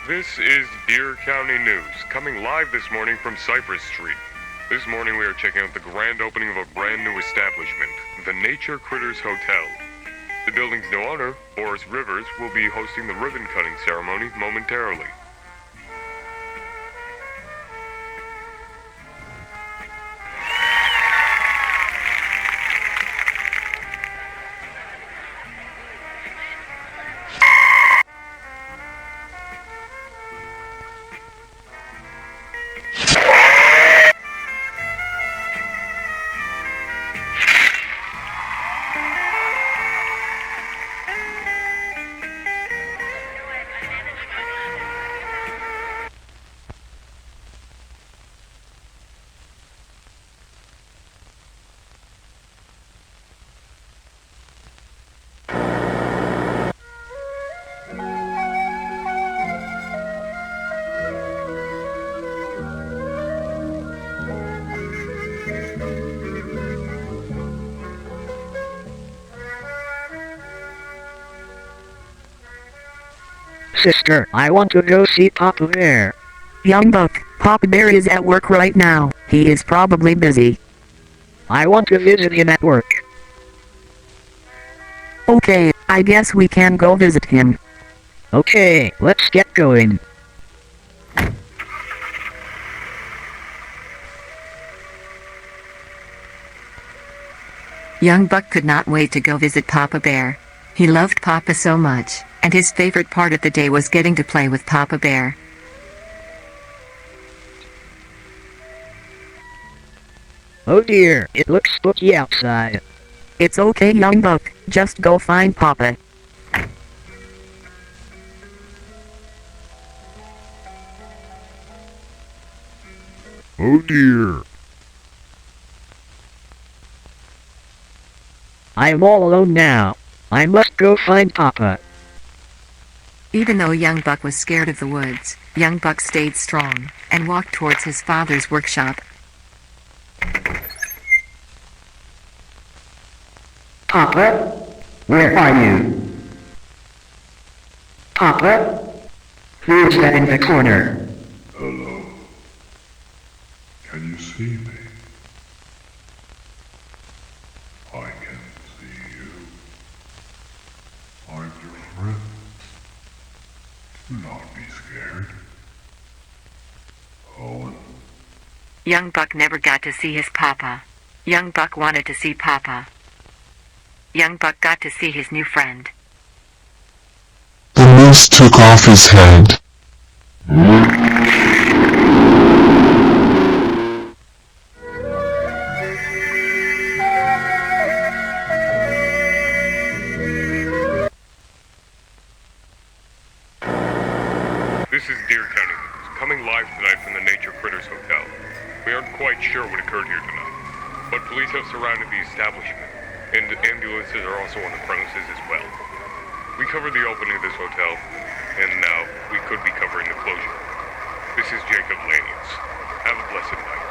This is Deer County News, coming live this morning from Cypress Street. This morning we are checking out the grand opening of a brand new establishment, the Nature Critters Hotel. The building's new owner, Boris Rivers, will be hosting the ribbon-cutting ceremony momentarily. Sister, I want to go see Papa Bear. Young buck, Papa Bear is at work right now. He is probably busy. I want to visit him at work. Okay, I guess we can go visit him. Okay, let's get going. Young buck could not wait to go visit Papa Bear. He loved Papa so much, and his favorite part of the day was getting to play with Papa Bear. Oh dear, it looks spooky outside. It's okay, young buck, just go find Papa. Oh dear. I am all alone now. I must go find Papa. Even though young buck was scared of the woods, young buck stayed strong, and walked towards his father's workshop. Papa? Where are you? Papa? Who's that in the corner? Hello. Can you see me? I can see you. I'm your friend. Do not be scared. Owen. Young buck never got to see his papa. Young buck wanted to see Papa. Young buck got to see his new friend. The moose took off his head. This is Deer County News, coming live tonight from the Nature Critters Hotel. We aren't quite sure what occurred here tonight, but police have surrounded the establishment, and ambulances are also on the premises as well. We covered the opening of this hotel, and now we could be covering the closure. This is Jacob Lanius. Have a blessed night.